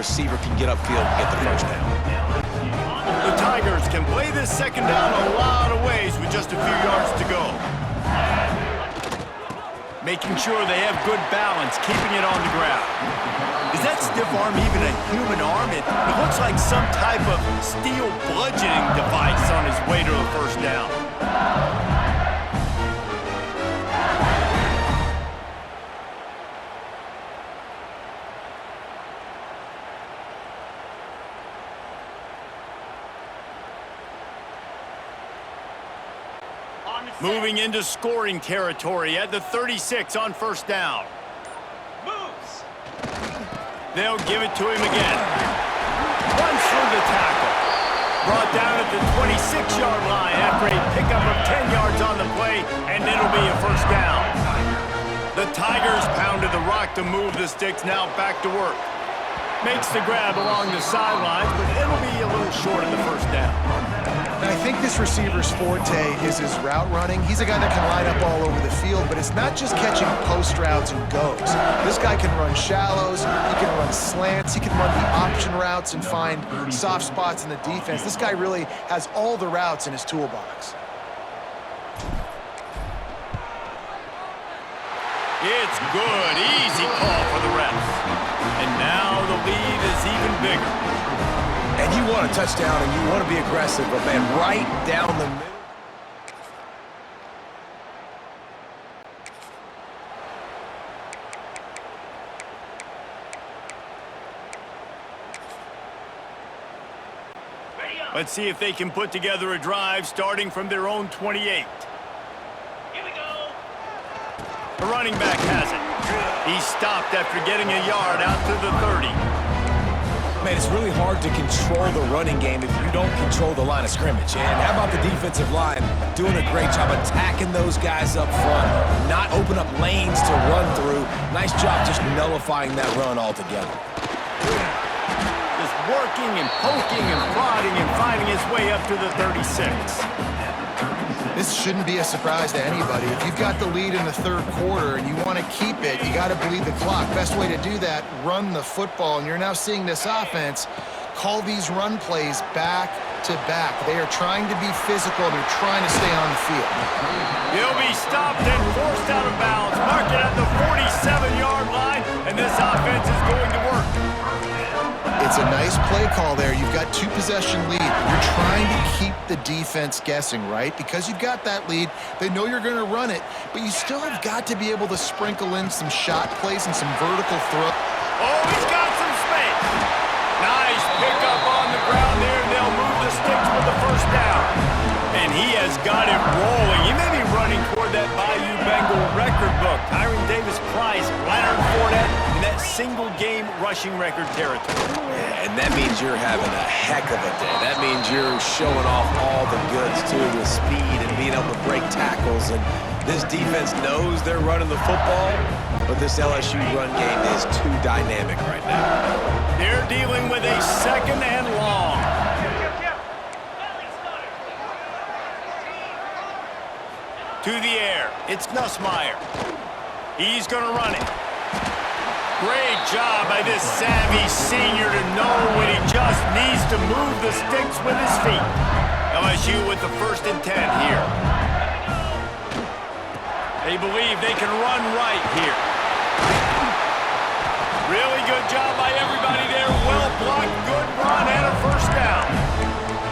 receiver can get upfield and get the first down. The Tigers can play this second down a lot of ways with just a few yards to go. Making sure they have good balance, keeping it on the ground. Is that stiff arm even a human arm? It looks like some type of steel bludgeoning device on his way to the first down. Moving into scoring territory at the 36 on first down. Moves. They'll give it to him again. Runs through the tackle. Brought down at the 26-yard line after a pickup of 10 yards on the play, and it'll be a first down. The Tigers pounded the rock to move the sticks, now back to work. Makes the grab along the sidelines, but it'll be a little short of the first down. I think this receiver's forte is his route running. He's a guy that can line up all over the field, but it's not just catching post routes and goes. This guy can run shallows, he can run slants, he can run the option routes and find soft spots in the defense. This guy really has all the routes in his toolbox. It's good. Easy call for the refs. And now the lead is even bigger. And you want a touchdown and you want to be aggressive, but man, right down the middle. Let's see if they can put together a drive starting from their own 28. Here we go. The running back has it. He stopped after getting a yard out to the 30. Man, it's really hard to control the running game if you don't control the line of scrimmage. And how about the defensive line doing a great job attacking those guys up front, not open up lanes to run through. Nice job just nullifying that run altogether. Just working and poking and prodding and finding his way up to the 36. This shouldn't be a surprise to anybody. If you've got the lead in the third quarter and you want to keep it, you got to bleed the clock. Best way to do that, run the football. And you're now seeing this offense call these run plays back to back. They are trying to be physical and they're trying to stay on the field. He'll be stopped and forced out of bounds. Mark it at the 47-yard line, and this offense is going to work. It's a nice play call there. You've got two-possession lead. You're trying to keep the defense guessing, right? Because you've got that lead, they know you're going to run it, but you still have got to be able to sprinkle in some shot plays and some vertical throw. Oh, he's got some space. Nice pickup on the ground there. They'll move the sticks with the first down. And he has got it rolling. He may be running toward that BYU Bengal record book. Tyron Davis Price, Leonard Fournette, in that single-game rushing record territory. Yeah, and that means you're having a heck of a day. That means you're showing off all the goods, too, with speed and being able to break tackles. And this defense knows they're running the football, but this LSU run game is too dynamic right now. They're dealing with a second and long. To the air, it's Nussmeier. He's going to run it. Great job by this savvy senior to know when he just needs to move the sticks with his feet. LSU with the 1st and 10 here. They believe they can run right here. Really good job by everybody there. Well blocked, good run, and a first down.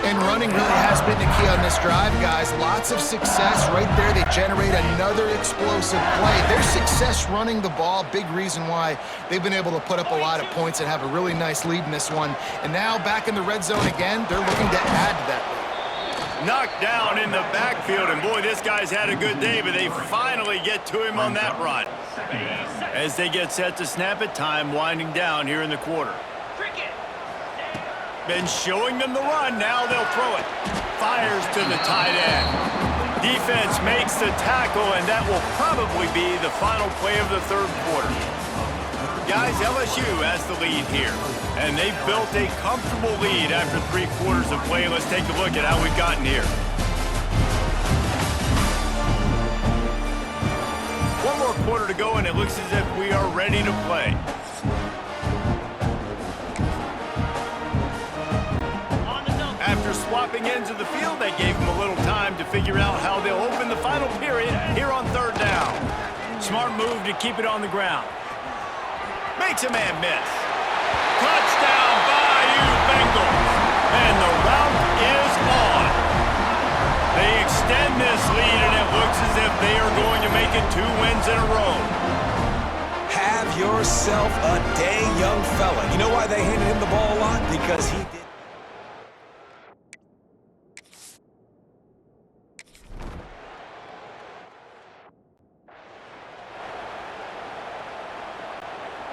And running really has been the key on this drive, guys. Lots of success right there. They generate another explosive play. Their success running the ball, big reason why they've been able to put up a lot of points and have a really nice lead in this one. And now back in the red zone again, they're looking to add to that lead. Knocked down in the backfield, and boy, this guy's had a good day, but they finally get to him on that run. As they get set to snap it, time winding down here in the quarter. Been showing them the run, now they'll throw it. Fires to the tight end. Defense makes the tackle, and that will probably be the final play of the third quarter. Guys, LSU has the lead here, and they've built a comfortable lead after 3 quarters of play. Let's take a look at how we've gotten here. One more quarter to go, and it looks as if we are ready to play. opposing ends of the field. That gave them a little time to figure out how they'll open the final period here on third down. Smart move to keep it on the ground. Makes a man miss. Touchdown, BYU Bengals. And the route is on. They extend this lead, and it looks as if they are going to make it 2 wins in a row. Have yourself a day, young fella. You know why they handed him the ball a lot? Because he did.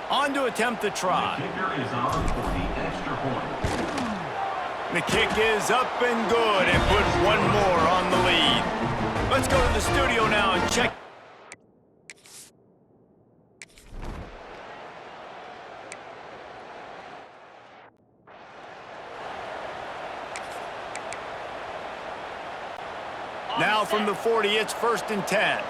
On to attempt the try. The kicker is on for the extra point. The kick is up and good and put one more on the lead. Let's go to the studio now and check. Now from the 40, it's 1st and 10.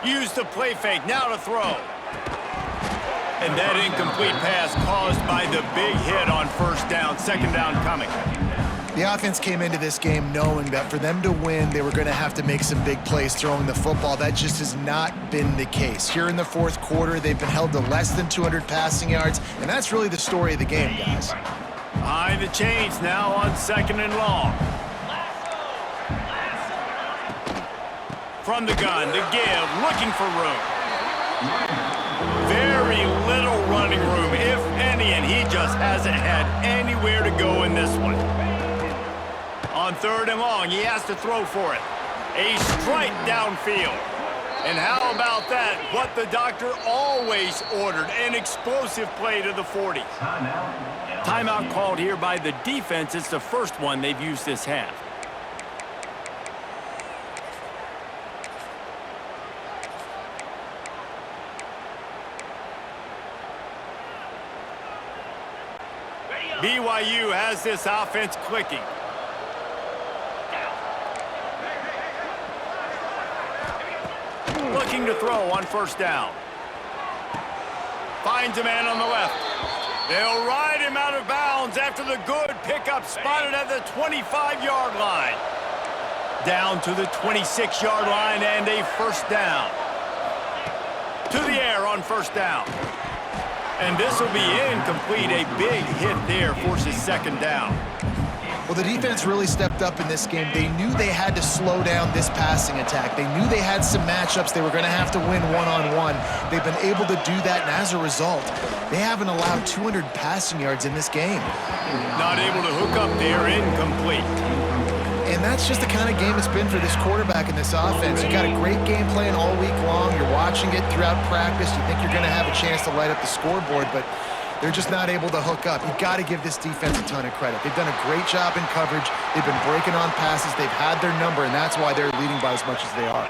Use the play fake, now to throw. And that incomplete pass caused by the big hit on 1st down, 2nd down coming. The offense came into this game knowing that for them to win, they were going to have to make some big plays throwing the football. That just has not been the case. Here in the 4th quarter, they've been held to less than 200 passing yards, and that's really the story of the game, guys. Behind the chains now on 2nd and long. From the gun, the give, looking for room. Very little running room, if any, and he just hasn't had anywhere to go in this one. On 3rd and long, he has to throw for it. A strike downfield. And how about that? What the doctor always ordered, an explosive play to the 40. Timeout called here by the defense. It's the first one they've used this half. BYU has this offense clicking. Looking to throw on 1st down. Finds a man on the left. They'll ride him out of bounds after the good pickup spotted at the 25-yard line. Down to the 26-yard line and a 1st down. To the air on 1st down. And this will be incomplete. A big hit there forces 2nd down. Well, the defense really stepped up in this game. They knew they had to slow down this passing attack. They knew they had some matchups they were going to have to win one-on-one. They've been able to do that, and as a result, they haven't allowed 200 passing yards in this game. Not able to hook up there, incomplete. And that's just the kind of game it's been for this quarterback and this offense. You got a great game plan all week long. You're watching it throughout practice. You think you're going to have a chance to light up the scoreboard, but they're just not able to hook up. You've got to give this defense a ton of credit. They've done a great job in coverage. They've been breaking on passes. They've had their number, and that's why they're leading by as much as they are.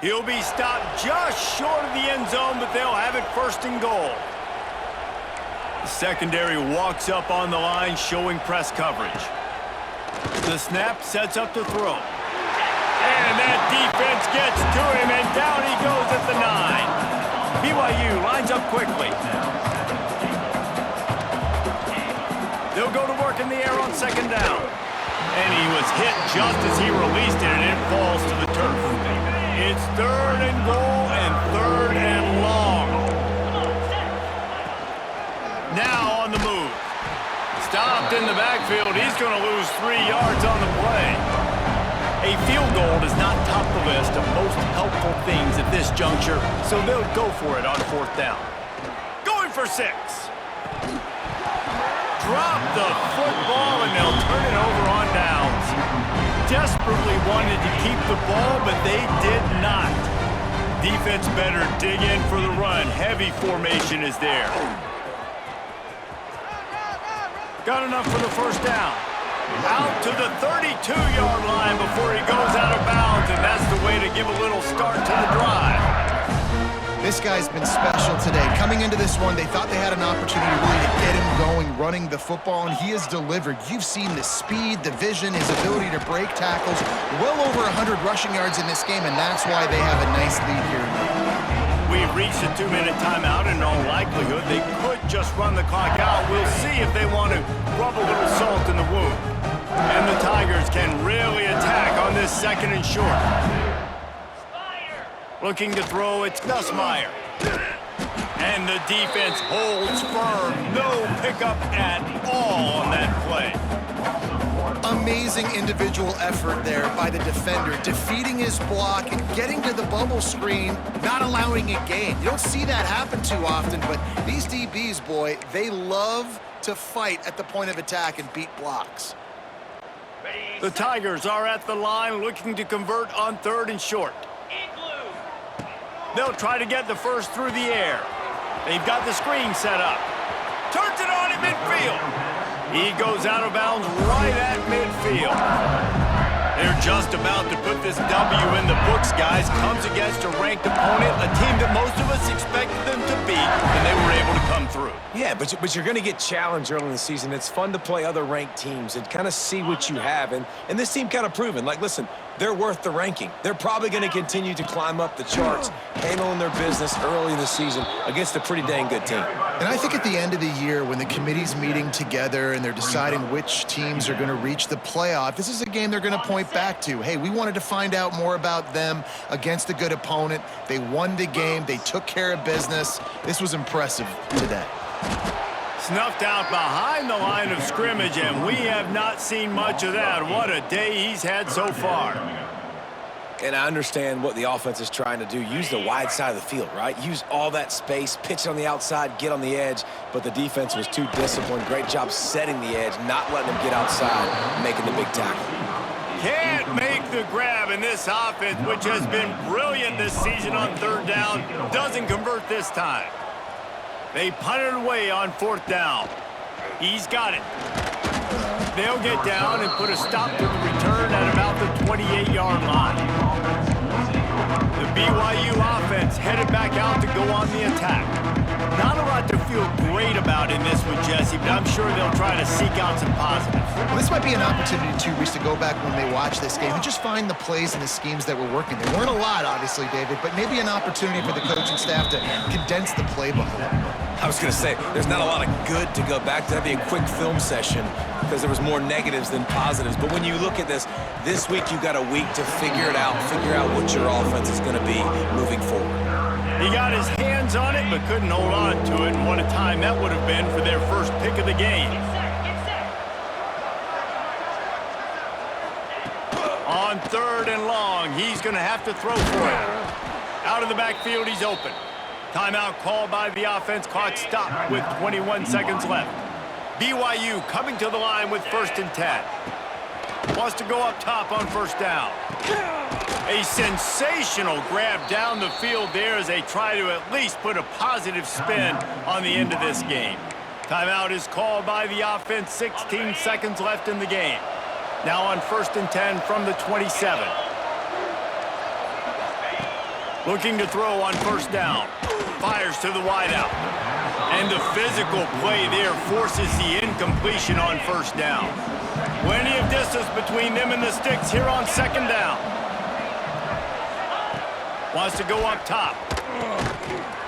He'll be stopped just short of the end zone, but they'll have it 1st and goal. The secondary walks up on the line, showing press coverage. The snap sets up the throw. And that defense gets to him, and down he goes at the 9. BYU lines up quickly. They'll go to work in the air on 2nd down. And he was hit just as he released it, and it falls to the turf. It's 3rd and goal and 3rd and long. Now on the move. Stopped in the backfield. He's going to lose 3 yards on the play. A field goal does not top the list of most helpful things at this juncture, so they'll go for it on 4th down. Going for 6. Drop the football, and they'll turn it over on downs. Desperately wanted to keep the ball, but they did not. Defense better dig in for the run. Heavy formation is there. Got enough for the 1st down. Out to the 32-yard line before he goes out of bounds, and that's the way to give a little start to the drive. This guy's been special today. Coming into this one, they thought they had an opportunity really to get him going, running the football, and he has delivered. You've seen the speed, the vision, his ability to break tackles. Well over 100 rushing yards in this game, and that's why they have a nice lead here tonight. We've reached a 2-minute timeout. In all likelihood, they could just run the clock out. We'll see if they want to rub a little salt in the wound. And the Tigers can really attack on this 2nd and short. Looking to throw, it's Nussmeier. And the defense holds firm. No pickup at all on that play. Amazing individual effort there by the defender, defeating his block and getting to the bubble screen, not allowing a gain. You don't see that happen too often, but these DBs, boy, they love to fight at the point of attack and beat blocks. The Tigers are at the line looking to convert on 3rd and short. They'll try to get the first through the air. They've got the screen set up. Turns it on at midfield. He goes out of bounds right at midfield. They're just about to put this W in the books, guys. Comes against a ranked opponent, a team that most of us expected them to beat, and they were able to come through. Yeah, but you're going to get challenged early in the season. It's fun to play other ranked teams and kind of see what you have. And this team kind of proven, like, listen, they're worth the ranking. They're probably going to continue to climb up the charts, handling their business early in the season against a pretty dang good team. And I think at the end of the year, when the committee's meeting together and they're deciding which teams are going to reach the playoff, this is a game they're going to point back to. Hey, we wanted to find out more about them against a good opponent. They won the game. They took care of business. This was impressive today. Snuffed out behind the line of scrimmage, and we have not seen much of that. What a day he's had so far. And I understand what the offense is trying to do. Use the wide side of the field, right? Use all that space, pitch on the outside, get on the edge. But the defense was too disciplined. Great job setting the edge, not letting them get outside, making the big tackle. Can't make the grab in this offense, which has been brilliant this season on 3rd down. Doesn't convert this time. They punt it away on 4th down. He's got it. They'll get down and put a stop to the return at about the 28-yard line. The BYU offense headed back out to go on the attack. Not a lot to feel great about in this one, Jesse, but I'm sure they'll try to seek out some positives. Well, this might be an opportunity, too, Reese, to go back when they watch this game and just find the plays and the schemes that were working. There weren't a lot, obviously, David, but maybe an opportunity for the coaching staff to condense the playbook a little bit. I was going to say, there's not a lot of good to go back to. That'd be a quick film session because there was more negatives than positives. But when you look at this week you've got a week to figure it out, figure out what your offense is going to be moving forward. He got his hands on it, but couldn't hold on to it. And what a time that would have been for their first pick of the game. On 3rd and long, he's going to have to throw for it. Out of the backfield, he's open. Timeout called by the offense. Clock stopped with 21 seconds left. BYU coming to the line with 1st and 10. Wants to go up top on 1st down. A sensational grab down the field there as they try to at least put a positive spin on the end of this game. Timeout is called by the offense. 16 seconds left in the game. Now on 1st and 10 from the 27. Looking to throw on 1st down. Fires to the wideout. And the physical play there forces the incompletion on 1st down. Plenty of distance between them and the sticks here on 2nd down. Wants to go up top.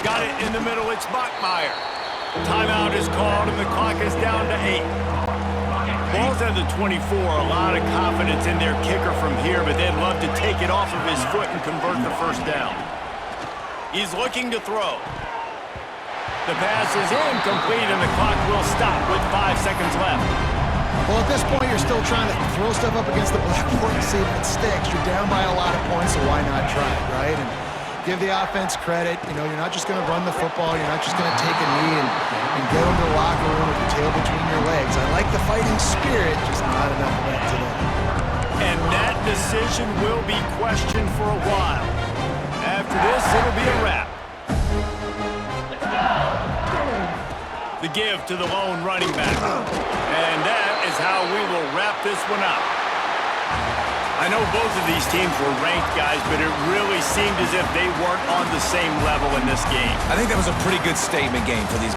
Got it in the middle. It's Bachmeier. Timeout is called, and the clock is down to 8. Ball's at the 24. A lot of confidence in their kicker from here, but they'd love to take it off of his foot and convert the 1st down. He's looking to throw. The pass is incomplete, and the clock will stop with 5 seconds left. Well, at this point, you're still trying to throw stuff up against the blackboard and see if it sticks. You're down by a lot of points, so why not try it, right? And give the offense credit. You know, you're not just going to run the football. You're not just going to take a knee and get them to the locker room with your tail between your legs. I like the fighting spirit, just not enough of that today. And that decision will be questioned for a while. After this, it'll be a wrap. The give to the lone running back. And that is how we will wrap this one up. I know both of these teams were ranked, guys, but it really seemed as if they weren't on the same level in this game. I think that was a pretty good statement game for these